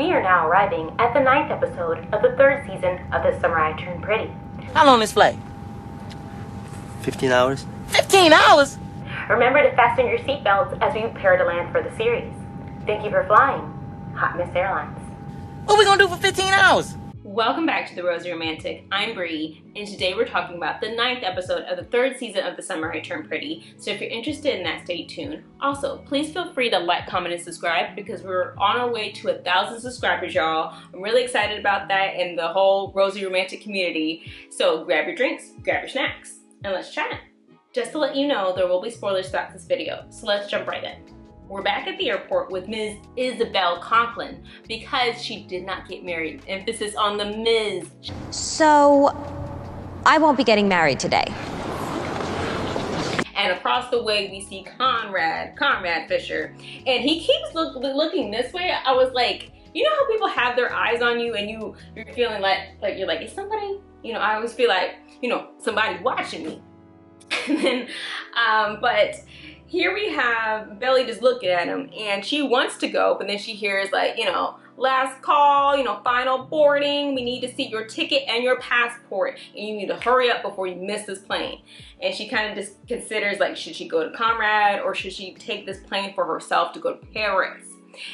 We are now arriving at the 9th episode of the 3rd season of The Summer I Turned Pretty. How long this flight? 15 hours. 15 hours? Remember to fasten your seatbelts as we prepare to land for the series. Thank you for flying, Hot Miss Airlines. What we gonna do for 15 hours? Welcome back to The Rosy Romantic. I'm Bree, and today we're talking about the 9th episode of the 3rd season of The Summer I Turned Pretty. So if you're interested in that, stay tuned. Also, please feel free to like, comment, and subscribe because we're on our way to 1,000 subscribers, y'all. I'm really excited about that and the whole Rosy Romantic community. So grab your drinks, grab your snacks, and let's chat. Just to let you know, there will be spoilers throughout this video, so let's jump right in. We're back at the airport with Ms. Isabel Conklin because she did not get married. Emphasis on the Ms. So, I won't be getting married today. And across the way we see Conrad Fisher, and he keeps looking this way. I was like, you know how people have their eyes on you and you're feeling like you're like, is somebody, I always feel like, somebody watching me. And then, but here we have Belly just looking at him and she wants to go, but then she hears like, last call, final boarding. We need to see your ticket and your passport and you need to hurry up before you miss this plane. And she kind of just considers like, should she go to Conrad or should she take this plane for herself to go to Paris?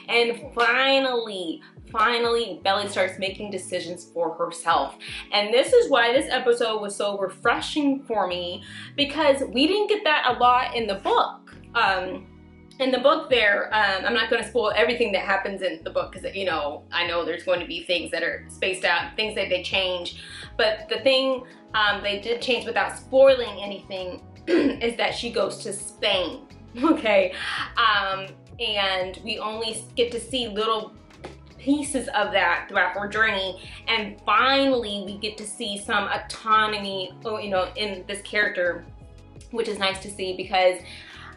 And finally, Belly starts making decisions for herself. And this is why this episode was so refreshing for me, because we didn't get that a lot in the book. In the book there, I'm not going to spoil everything that happens in the book because, I know there's going to be things that are spaced out, things that they change. But the thing they did change without spoiling anything is that she goes to Spain, okay? And we only get to see little pieces of that throughout her journey, and finally we get to see some autonomy, in this character, which is nice to see because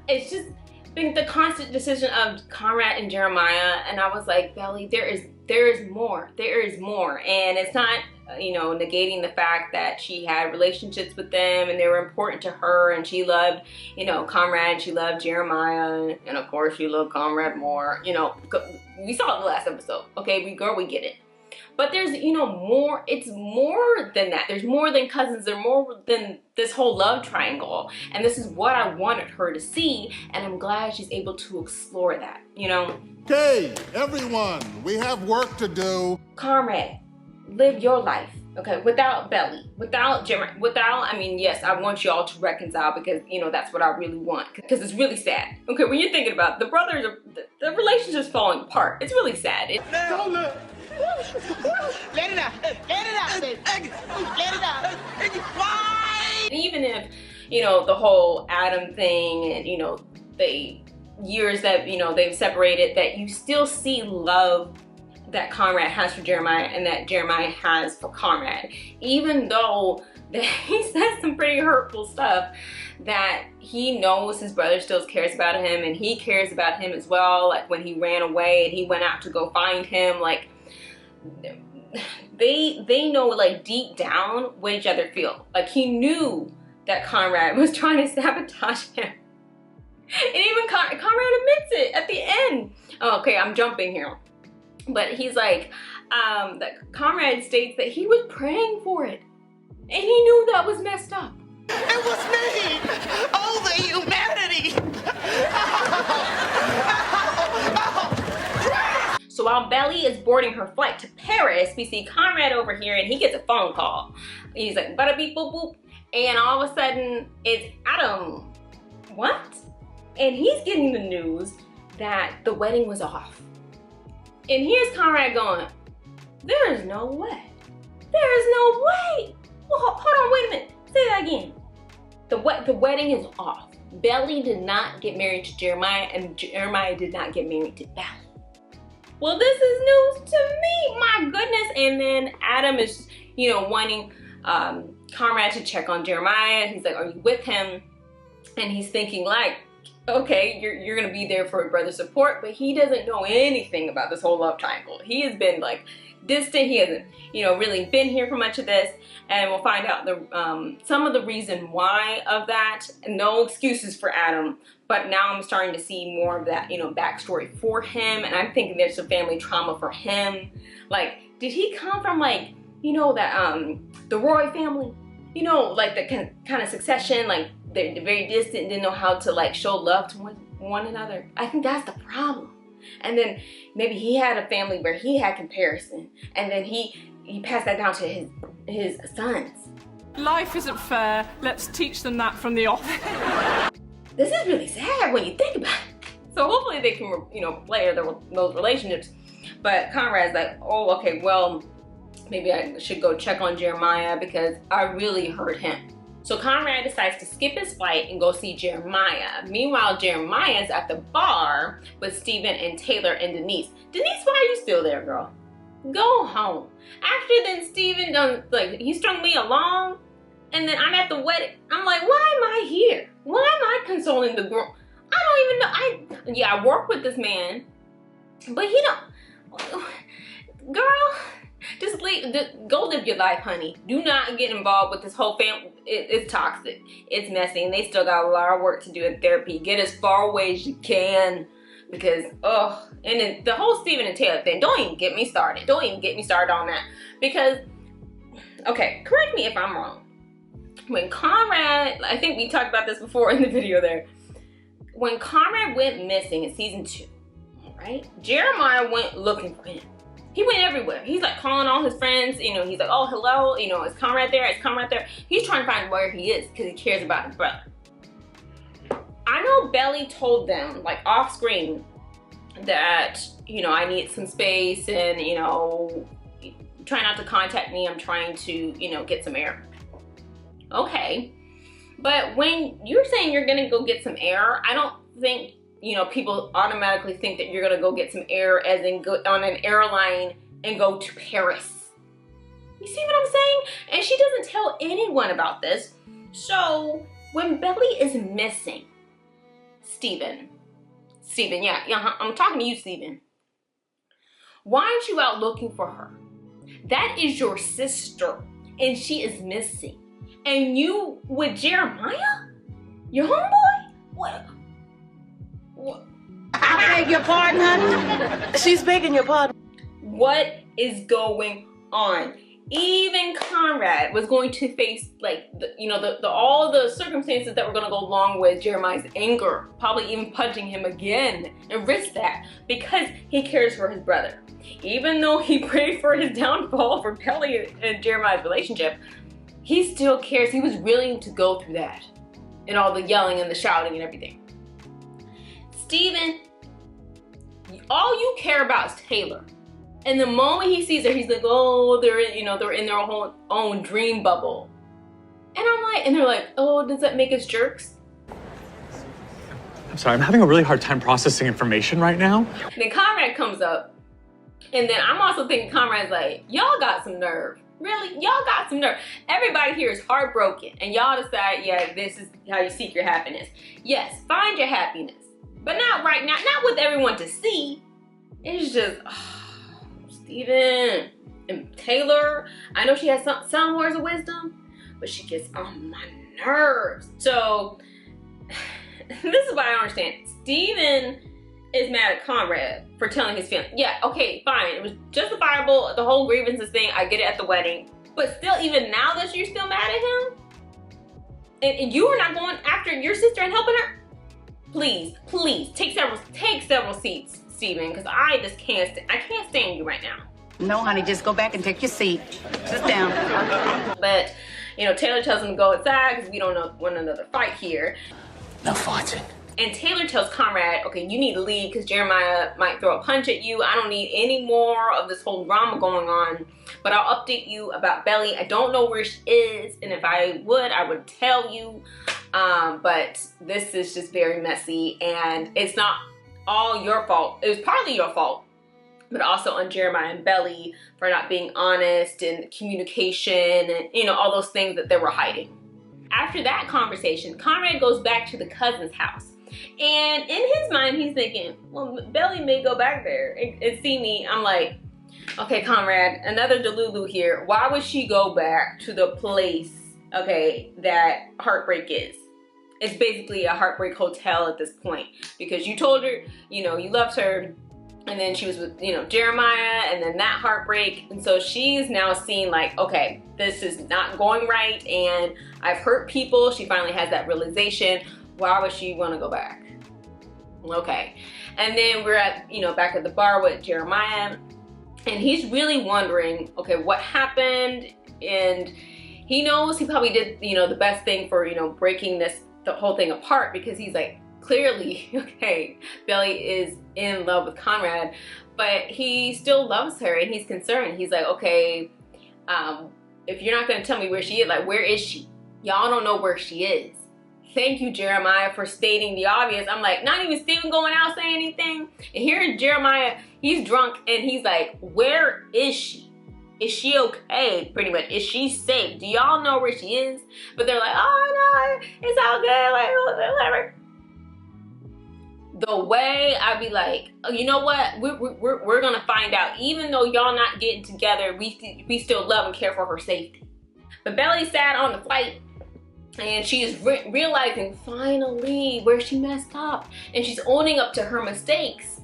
it's just been the constant decision of Conrad and Jeremiah, and I was like, Belly, there is more, and it's not, negating the fact that she had relationships with them and they were important to her, and she loved, Conrad, and she loved Jeremiah, and of course she loved Conrad more, we saw it in the last episode, okay, we get it. But there's, more, it's more than that. There's more than cousins, there's more than this whole love triangle. And this is what I wanted her to see, and I'm glad she's able to explore that, Okay, everyone, we have work to do. Conrad, live your life, okay, without Belly, without Jeremiah, yes, I want y'all to reconcile because, that's what I really want. Because it's really sad, okay, when you're thinking about the brothers, the relationship's falling apart. It's really sad. Let it out, baby. Let it out. Why? Even if, the whole Adam thing and, the years that, they've separated, that you still see love that Conrad has for Jeremiah and that Jeremiah has for Conrad. Even though that he says some pretty hurtful stuff, that he knows his brother still cares about him and he cares about him as well. Like when he ran away and he went out to go find him, like, they know like deep down what each other feel. Like he knew that Conrad was trying to sabotage him. And even Conrad admits it at the end. Oh, okay, I'm jumping here. But he's like, that Conrad states that he was praying for it. And he knew that was messed up. It was me! Oh, the humanity! So while Belly is boarding her flight to Paris, we see Conrad over here and he gets a phone call. He's like, bada beep boop boop. And all of a sudden, it's Adam. What? And he's getting the news that the wedding was off. And here's Conrad going, there is no way. There is no way. Well, hold on, wait a minute. Say that again. The wedding is off. Belly did not get married to Jeremiah, and Jeremiah did not get married to Belly. Well, this is news to me, my goodness. And then Adam is, wanting Conrad to check on Jeremiah. He's like, are you with him? And he's thinking like, okay, you're gonna be there for brother support, but he doesn't know anything about this whole love triangle. He has been like distant. He hasn't, you know, really been here for much of this. And we'll find out the some of the reason why of that. No excuses for Adam, but now I'm starting to see more of that, you know, backstory for him. And I'm thinking there's some family trauma for him. Like, did he come from, like, you know, that the Roy family? You know, like the kind of succession, like they're very distant, didn't know how to like show love to one another. I think that's the problem. And then maybe he had a family where he had comparison, and then he passed that down to his sons. Life isn't fair. Let's teach them that from the off. This is really sad when you think about it. So hopefully they can, you know, play those relationships. But Conrad's like, oh, okay, well, maybe I should go check on Jeremiah because I really hurt him. So Conrad decides to skip his flight and go see Jeremiah. Meanwhile, Jeremiah's at the bar with Steven and Taylor and Denise. Denise, why are you still there, girl? Go home. After then, Steven done, like, he strung me along, and then I'm at the wedding. I'm like, why am I here? Why am I consoling the girl? I don't even know. Yeah, I work with this man, but he don't. Girl, just go live your life, honey. Do not get involved with this whole family. It's toxic. It's messy, and they still got a lot of work to do in therapy. Get as far away as you can, because, oh, and then the whole Steven and Taylor thing, don't even get me started. Don't even get me started on that. Because, okay, correct me if I'm wrong. When Conrad, I think we talked about this before in the video there. When Conrad went missing in season 2, right? Jeremiah went looking for him. He went everywhere. He's like calling all his friends, you know, he's like, oh, hello, you know, is Conrad there? Is Conrad there? He's trying to find where he is because he cares about his brother. I know Belly told them, like off screen, that, you know, I need some space and, you know, try not to contact me. I'm trying to, you know, get some air. Okay. But when you're saying you're gonna go get some air, I don't think, you know, people automatically think that you're gonna go get some air as in go on an airline and go to Paris. You see what I'm saying? And she doesn't tell anyone about this. So when Belly is missing, Steven, yeah, I'm talking to you, Steven. Why aren't you out looking for her? That is your sister, and she is missing. And you with Jeremiah? Your homeboy? What? I beg your pardon, honey? She's begging your pardon. What is going on? Even Conrad was going to face, like, you know, all the circumstances that were going to go along with Jeremiah's anger, probably even punching him again, and risk that because he cares for his brother. Even though he prayed for his downfall for Belly and Jeremiah's relationship, he still cares. He was willing to go through that and all the yelling and the shouting and everything. Steven, all you care about is Taylor. And the moment he sees her, he's like, oh, they're in their own dream bubble. And I'm like, and they're like, oh, does that make us jerks? I'm sorry, I'm having a really hard time processing information right now. Then Conrad comes up, and then I'm also thinking Conrad's like, y'all got some nerve. Really? Y'all got some nerve. Everybody here is heartbroken, and y'all decide, yeah, this is how you seek your happiness. Yes, find your happiness. But not right now, not with everyone to see. It's just, Steven and Taylor. I know she has some words of wisdom, but she gets on my nerves. So, this is what I don't understand. Steven is mad at Conrad for telling his feelings. Yeah, okay, fine. It was justifiable, the whole grievances thing. I get it at the wedding. But still, even now that you're still mad at him, and you are not going after your sister and helping her, please, take several seats, Steven, because I just can't stand you right now. No, honey, just go back and take your seat. Sit down. But, you know, Taylor tells him to go inside because we don't want another fight here. No fighting. And Taylor tells Conrad, okay, you need to leave because Jeremiah might throw a punch at you. I don't need any more of this whole drama going on. But I'll update you about Belly. I don't know where she is. And if I would tell you. But this is just very messy. And it's not all your fault. It was partly your fault. But also on Jeremiah and Belly for not being honest and communication and, you know, all those things that they were hiding. After that conversation, Conrad goes back to the cousin's house. And in his mind, he's thinking, well, Belly may go back there and see me. I'm like, Okay, Conrad, another Delulu here. Why would she go back to the place, okay, that heartbreak is? It's basically a heartbreak hotel at this point, because you told her, you know, you loved her, and then she was with, you know, Jeremiah, and then that heartbreak. And so she's now seeing like, okay, this is not going right, and I've hurt people. She finally has that realization. Why would she want to go back? Okay. And then we're at, you know, back at the bar with Jeremiah, and he's really wondering, okay, what happened? And he knows he probably did, you know, the best thing for, you know, breaking the whole thing apart, because he's like, clearly, okay, Belly is in love with Conrad, but he still loves her and he's concerned. He's like, okay, if you're not going to tell me where she is, like, where is she? Y'all don't know where she is. Thank you, Jeremiah, for stating the obvious. I'm like, not even Steven going out saying anything. And here Jeremiah, he's drunk and he's like, where is she? Is she okay? Pretty much. Is she safe? Do y'all know where she is? But they're like, oh no, it's all good, like whatever. The way I'd be like, oh, you know what? We're gonna find out. Even though y'all not getting together, we still love and care for her safety. But Belly sat on the flight, and she is realizing finally where she messed up, and she's owning up to her mistakes.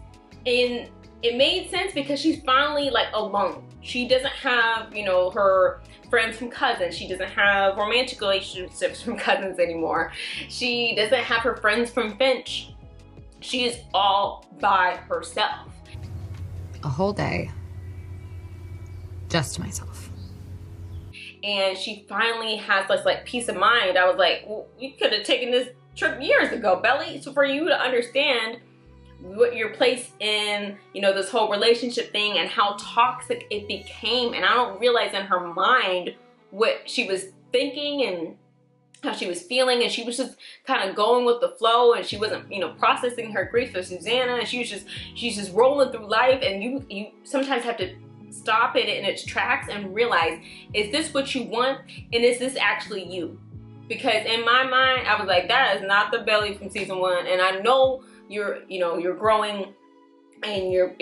And it made sense because she's finally like alone. She doesn't have, you know, her friends from cousins. She doesn't have romantic relationships from cousins anymore. She doesn't have her friends from Finch. She is all by herself. A whole day just to myself. And she finally has this like peace of mind. I was like, well, you could have taken this trip years ago, Belly. So for you to understand what your place in, you know, this whole relationship thing and how toxic it became. And I don't realize in her mind what she was thinking and how she was feeling, and she was just kind of going with the flow, and she wasn't, you know, processing her grief for Susanna, and she's just rolling through life. And you sometimes have to stop it in its tracks and realize, is this what you want, and is this actually you? Because in my mind, I was like, that is not the Belly from season 1, and I know you're growing and you're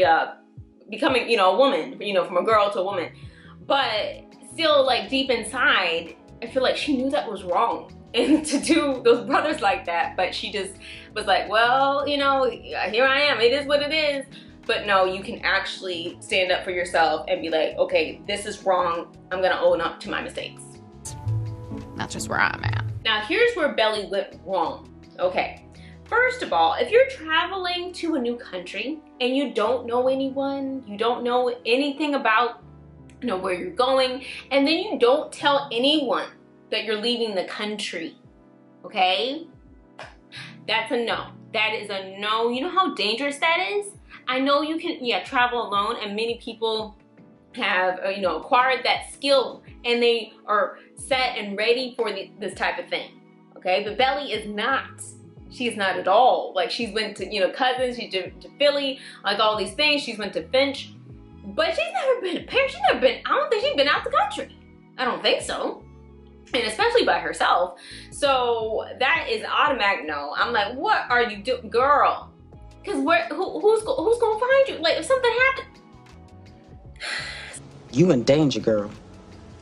becoming, you know, a woman, you know, from a girl to a woman, but still, like, deep inside, I feel like she knew that was wrong, and to do those brothers like that. But she just was like, well, you know, here I am, it is what it is. But no, you can actually stand up for yourself and be like, okay, this is wrong, I'm gonna own up to my mistakes. That's just where I'm at. Now here's where Belly went wrong. Okay, first of all, if you're traveling to a new country and you don't know anyone, you don't know anything about, you know, where you're going, and then you don't tell anyone that you're leaving the country, okay? That's a no. That is a no. You know how dangerous that is? I know you can, yeah, travel alone, and many people have, you know, acquired that skill, and they are set and ready for this type of thing, okay? But Belly is not. She's not at all. Like, she's went to, you know, cousins, she's to Philly, like all these things. She's went to Finch. But she's never been a parent. She's never been, I don't think she's been out the country. I don't think so. And especially by herself. So that is automatic no. I'm like, what are you doing, girl? Because who's gonna find you? Like, if something happened. You in danger, girl.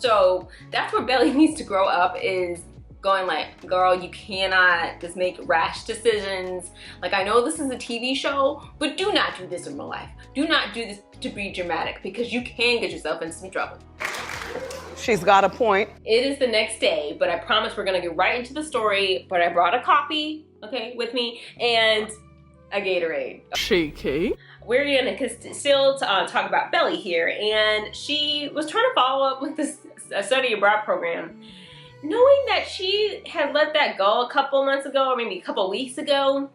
So that's where Belly needs to grow up, is going like, girl, you cannot just make rash decisions. Like, I know this is a TV show, but do not do this in real life. Do not do this to be dramatic, because you can get yourself into some trouble. She's got a point. It is the next day, but I promise we're gonna get right into the story. But I brought a coffee, okay, with me, and a Gatorade. Cheeky. We're gonna still talk about Belly here, and she was trying to follow up with this study abroad program, knowing that she had let that go a couple months ago, or maybe a couple weeks ago.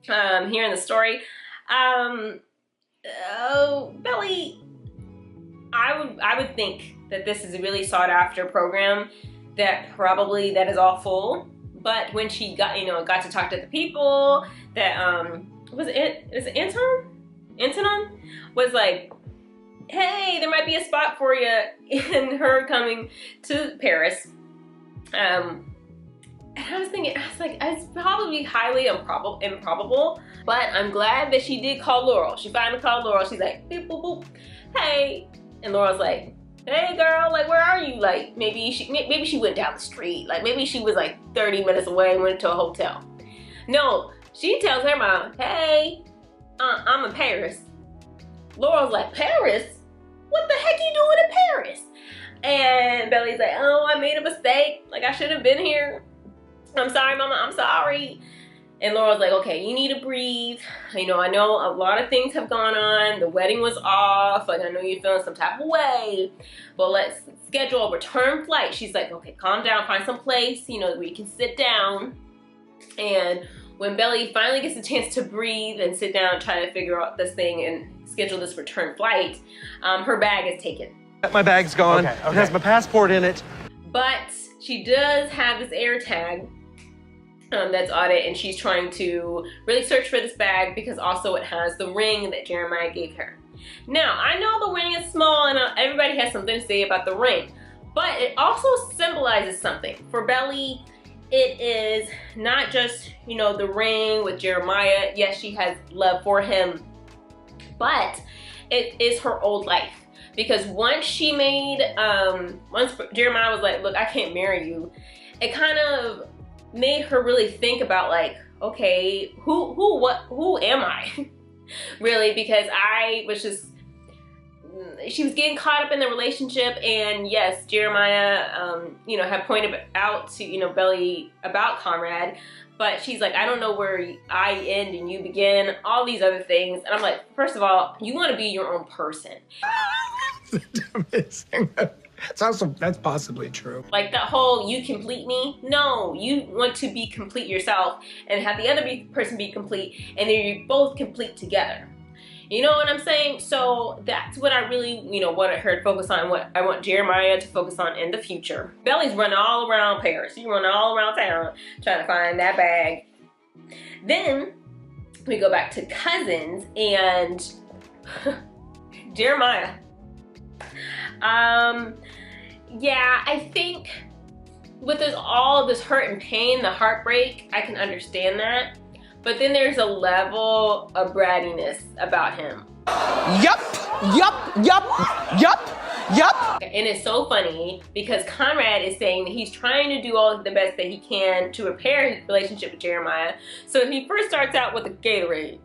Here in the story, Belly, I would think that this is a really sought after program that is all full. But when she got to talk to the people, that was it Antonin was like, hey, there might be a spot for you in her coming to Paris. And I was thinking, it's probably highly improbable, but I'm glad that she did call Laurel. She finally called Laurel. She's like, beep, boop, boop. hey. And Laura's like, hey girl, like where are you? Like maybe she went down the street. Like maybe she was like 30 minutes away and went to a hotel. No, she tells her mom, hey, I'm in Paris. Laura's like, Paris? What the heck you doing in Paris? And Belly's like, oh, I made a mistake. Like I should have been here. I'm sorry, mama, I'm sorry. And Laura's like, okay, you need to breathe. You know, I know a lot of things have gone on. The wedding was off. Like, I know you're feeling some type of way. But let's schedule a return flight. She's like, okay, calm down. Find some place, you know, where you can sit down. And when Belly finally gets a chance to breathe and sit down and try to figure out this thing and schedule this return flight, her bag is taken. My bag's gone. Okay. It has my passport in it. But she does have this air tag that's on it, and she's trying to really search for this bag because also it has the ring that Jeremiah gave her. Now, I know the ring is small and everybody has something to say about the ring, but it also symbolizes something. For Belly, it is not just, you know, the ring with Jeremiah. Yes, she has love for him, but it is her old life. Because once she made, once Jeremiah was like, look, I can't marry you, it kind of made her really think about like, okay, who am I? Really, because I was just, she was getting caught up in the relationship, and yes, Jeremiah, you know, had pointed out to, you know, Belly about Conrad, but she's like, I don't know where I end and you begin, all these other things. And I'm like, first of all, you want to be your own person. Amazing. That's possibly true. Like that whole you complete me. No, you want to be complete yourself and have the other person be complete, and then you both complete together. You know what I'm saying? So that's what I really, you know, wanted her to focus on, what I want Jeremiah to focus on in the future. Belly's running all around Paris. She's running all around town trying to find that bag. Then we go back to Cousins and Jeremiah. Yeah, I think with all this hurt and pain, the heartbreak, I can understand that. But then there's a level of brattiness about him. Yup. And it's so funny because Conrad is saying that he's trying to do all the best that he can to repair his relationship with Jeremiah. So he first starts out with a Gatorade.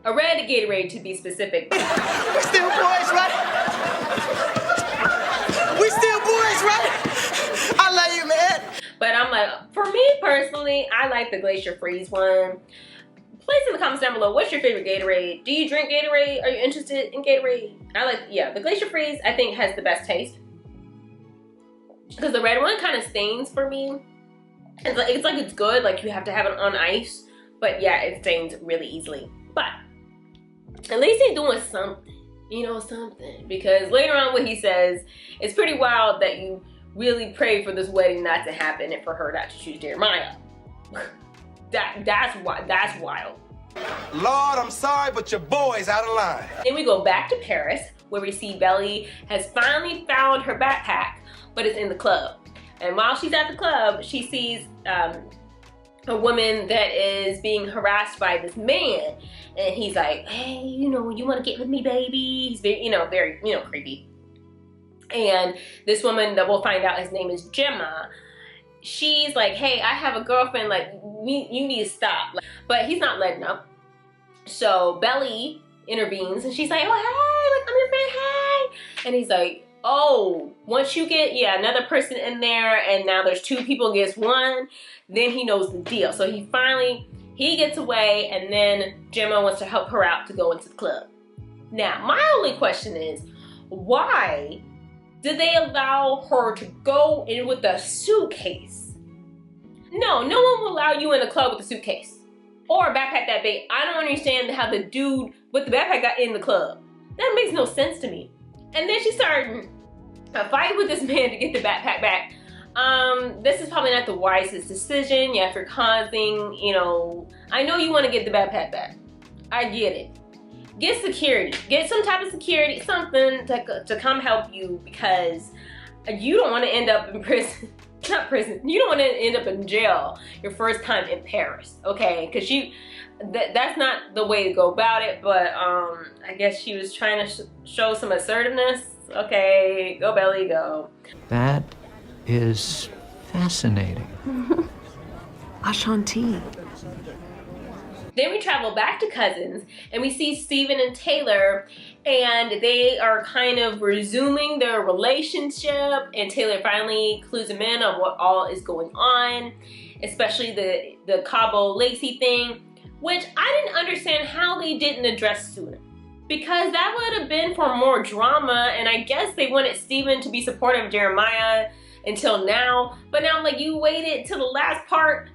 A red Gatorade, to be specific. We still boys, right? We still boys, right? I love you, man. But I'm like, for me personally, I like the Glacier Freeze one. Place in the comments down below, what's your favorite Gatorade? Do you drink Gatorade? Are you interested in Gatorade? Yeah, the Glacier Freeze I think has the best taste. Because the red one kind of stains for me. It's like it's good, like you have to have it on ice. But yeah, it stains really easily. But at least he's doing something. You know, something. Because later on what he says, it's pretty wild that you really pray for this wedding not to happen and for her not to choose Jeremiah. That's wild. Lord, I'm sorry, but your boy's out of line. Then we go back to Paris, where we see Belly has finally found her backpack, but it's in the club. And while she's at the club, she sees a woman that is being harassed by this man. And he's like, hey, you know, you want to get with me, baby? He's very, very creepy. And this woman that we'll find out his name is Gemma, she's like, hey, I have a girlfriend, like, you need to stop. But he's not letting up. So Belly intervenes and she's like, oh, hey, like, I'm your friend, hey. And he's like, oh, once you get, another person in there and now there's two people against one, then he knows the deal. So he gets away, and then Gemma wants to help her out to go into the club. Now, my only question is, why did they allow her to go in with a suitcase? No one will allow you in a club with a suitcase or a backpack that big. I don't understand how the dude with the backpack got in the club. That makes no sense to me. And then she started a fight with this man to get the backpack back. This is probably not the wisest decision. Yeah, if you're causing, I know you want to get the backpack back. I get it. Get security. Get some type of security, something to come help you, because you don't want to end up in prison not prison. You don't want to end up in jail your first time in Paris, okay? Because that's not the way to go about it. But I guess she was trying to show some assertiveness. Okay, go Belly, go. That is fascinating. Ashanti. Then we travel back to Cousins, and we see Steven and Taylor, and they are kind of resuming their relationship, and Taylor finally clues him in on what all is going on, especially the Cabo Lacey thing, which I didn't understand how they didn't address sooner. Because that would have been for more drama, and I guess they wanted Steven to be supportive of Jeremiah until now, but now I'm like, you waited till the last part.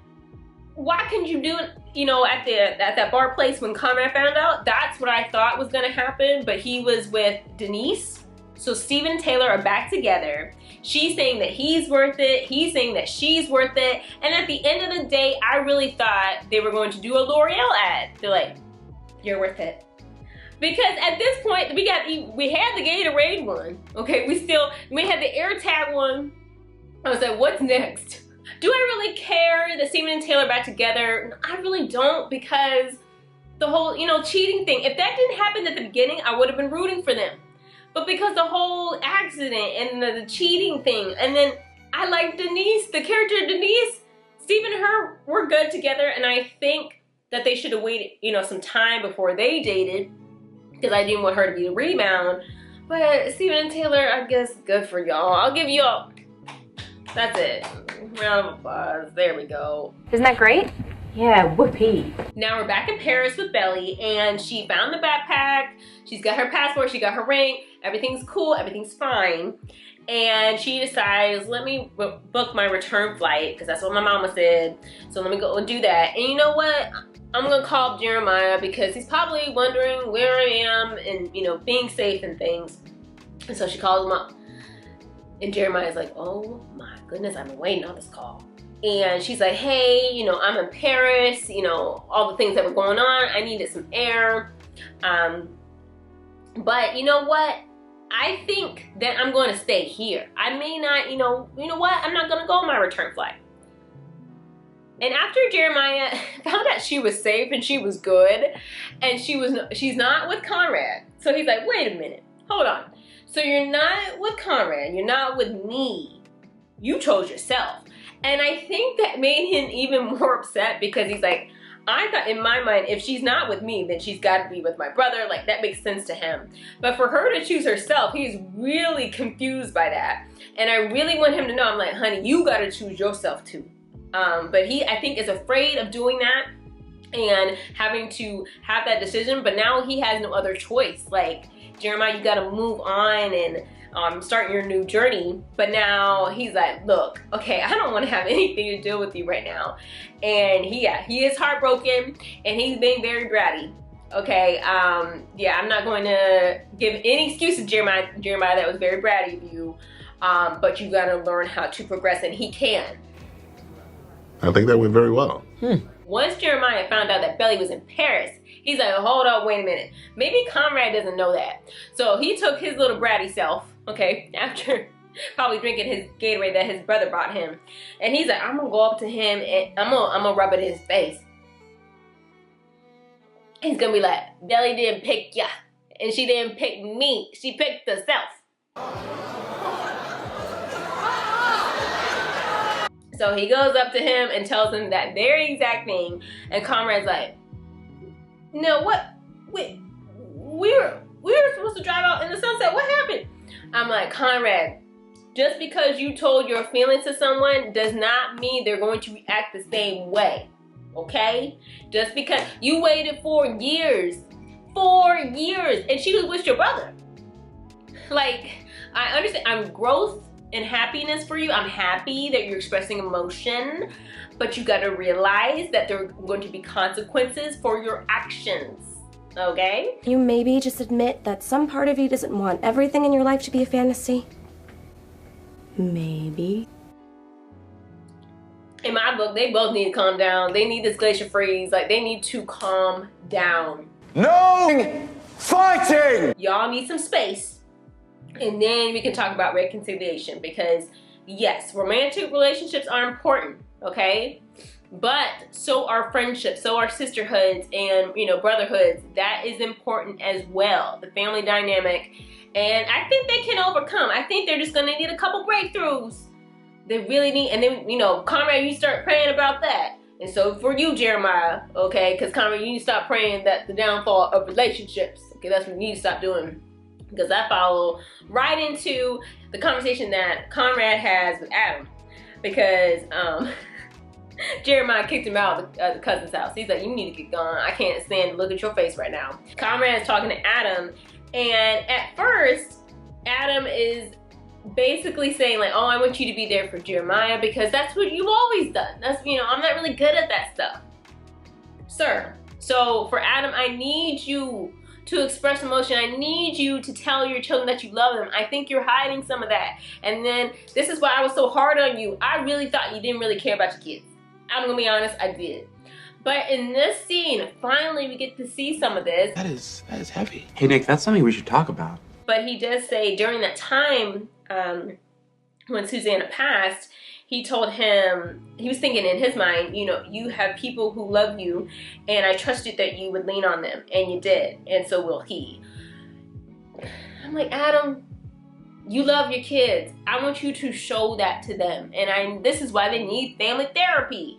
Why couldn't you do it, you know, at that bar place when Conrad found out? That's what I thought was gonna happen, but he was with Denise. So Steven and Taylor are back together. She's saying that he's worth it. He's saying that she's worth it. And at the end of the day, I really thought they were going to do a L'Oreal ad. They're like, you're worth it. Because at this point, we had the Gatorade one. Okay, we had the AirTag one. I was like, what's next? Do I really care that Steven and Taylor are back together? I really don't, because the whole, you know, cheating thing, if that didn't happen at the beginning, I would have been rooting for them. But because the whole accident and the cheating thing, and then I like Denise, the character Denise, Steven and her were good together, and I think that they should have waited, you know, some time before they dated, because I didn't want her to be the rebound. But Steven and Taylor, I guess, good for y'all. I'll give y'all, that's it. Round of applause. There we go. Isn't that great? Yeah, whoopee. Now we're back in Paris with Belly, and she found the backpack. She's got her passport, she got her ring. Everything's cool, everything's fine. And she decides, let me book my return flight, because that's what my mama said. So let me go and do that. And you know what? I'm gonna call up Jeremiah, because he's probably wondering where I am and, you know, being safe and things. And so she calls him up. And Jeremiah's like, oh my goodness, I've been waiting on this call. And she's like, hey, you know, I'm in Paris, you know, all the things that were going on, I needed some air. But you know what? I think that I'm going to stay here. I may not, you know what? I'm not going to go on my return flight. And after Jeremiah found out she was safe and she was good, and she's not with Conrad. So he's like, wait a minute, hold on. So you're not with Conrad, you're not with me. You chose yourself. And I think that made him even more upset, because he's like, I thought in my mind, if she's not with me, then she's got to be with my brother. Like, that makes sense to him. But for her to choose herself, he's really confused by that. And I really want him to know, I'm like, honey, you got to choose yourself too. But he, I think, is afraid of doing that and having to have that decision. But now he has no other choice. Like, Jeremiah, you got to move on and start your new journey. But now he's like, look, okay, I don't want to have anything to do with you right now. And he is heartbroken, and he's being very bratty. Okay, yeah, I'm not going to give any excuse to Jeremiah. That was very bratty of you. But you got to learn how to progress, and he can. I think that went very well. Once Jeremiah found out that Belly was in Paris, he's like, hold up, wait a minute. Maybe Conrad doesn't know that. So he took his little bratty self, okay, after probably drinking his Gatorade that his brother brought him. And he's like, I'm gonna go up to him and I'm gonna rub it in his face. He's gonna be like, Belly didn't pick ya, and she didn't pick me. She picked herself. So he goes up to him and tells him that very exact thing. And Conrad's like, no, what? Wait, we were supposed to drive out in the sunset. What happened? I'm like, Conrad, just because you told your feelings to someone does not mean they're going to react the same way, okay? Just because you waited 4 years, 4 years, and she was with your brother. Like, I understand, I'm growth and happiness for you. I'm happy that you're expressing emotion, but you gotta realize that there are going to be consequences for your actions, okay? You maybe just admit that some part of you doesn't want everything in your life to be a fantasy. Maybe. In my book, they both need to calm down. They need this glacier freeze. Like, they need to calm down. No fighting! Y'all need some space. And then we can talk about reconciliation, because Yes, romantic relationships are important, okay? But so are friendships, so are sisterhoods and, you know, brotherhoods. That is important as well, the family dynamic. And I think they can overcome. I think they're just gonna need a couple breakthroughs. They really need, and then, you know, Conrad, you start praying about that. And so for you, Jeremiah, okay, because Conrad, you need to stop praying that the downfall of relationships. Okay, that's what you need to stop doing. Because that follow right into the conversation that Conrad has with Adam. Because Jeremiah kicked him out of the cousin's house. He's like, you need to get gone. I can't stand to look at your face right now. Conrad is talking to Adam, and at first, Adam is basically saying like, oh, I want you to be there for Jeremiah because that's what you've always done. That's, you know, I'm not really good at that stuff. Sir, so for Adam, I need you to express emotion. I need you to tell your children that you love them. I think you're hiding some of that. And then this is why I was so hard on you. I really thought you didn't really care about your kids. I'm gonna be honest, I did. But in this scene, finally we get to see some of this. That is heavy. Hey, Nick, that's something we should talk about. But he does say during that time when Susanna passed, he told him, he was thinking in his mind, you know, you have people who love you and I trusted that you would lean on them, and you did, and so will he. I'm like, Adam, you love your kids. I want you to show that to them. And this is why they need family therapy.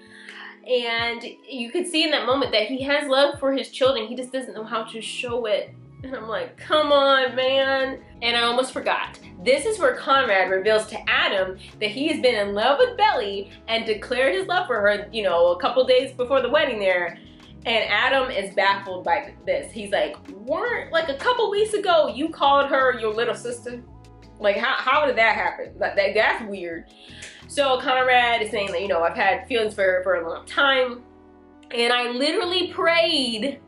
And you could see in that moment that he has love for his children. He just doesn't know how to show it. And I'm like, come on, man. And I almost forgot. This is where Conrad reveals to Adam that he has been in love with Belly and declared his love for her, you know, a couple days before the wedding there. And Adam is baffled by this. He's like, weren't, like a couple weeks ago, you called her your little sister? Like, how did that happen? That's weird. So Conrad is saying that, you know, I've had feelings for her for a long time. And I literally prayed.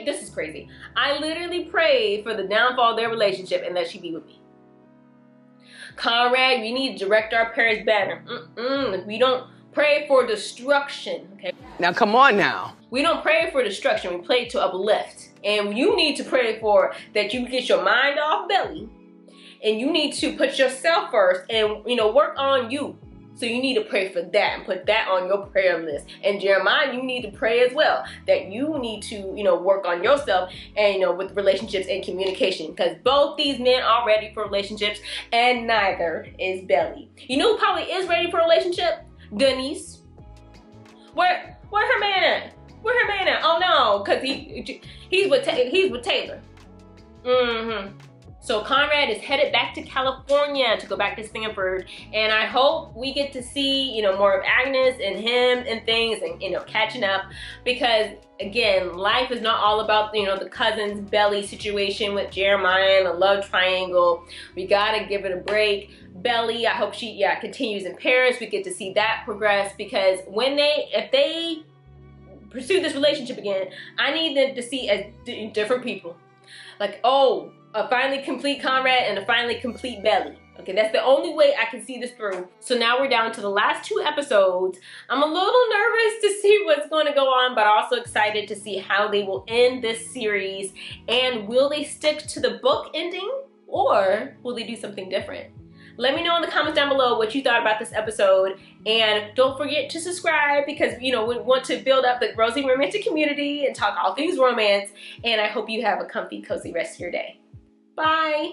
This is crazy. I literally prayed for the downfall of their relationship and that she be with me. Conrad, we need to direct our prayers better. We don't pray for destruction, okay? Now, come on now. We don't pray for destruction. We pray to uplift. And you need to pray for that you get your mind off Belly. And you need to put yourself first and, you know, work on you. So you need to pray for that and put that on your prayer list. And Jeremiah, you need to pray as well. That you need to, you know, work on yourself and, you know, with relationships and communication. Because both these men are ready for relationships and neither is Belly. You know who probably is ready for a relationship? Denise. Where her man at? Where her man at? Oh no, because he's with Taylor. So Conrad is headed back to California to go back to Stanford, and I hope we get to see, you know, more of Agnes and him and things, and, you know, catching up, because again, life is not all about, you know, the cousins Belly situation with Jeremiah and the love triangle. We gotta give it a break. Belly, I hope she continues in Paris. We get to see that progress, because if they pursue this relationship again, I need them to see as different people. Like, oh, a finally complete Conrad and a finally complete Belly. Okay, that's the only way I can see this through. So now we're down to the last 2 episodes. I'm a little nervous to see what's going to go on, but also excited to see how they will end this series. And will they stick to the book ending, or will they do something different? Let me know in the comments down below what you thought about this episode. And don't forget to subscribe, because, you know, we want to build up the Rosie Romantic community and talk all things romance. And I hope you have a comfy, cozy rest of your day. Bye.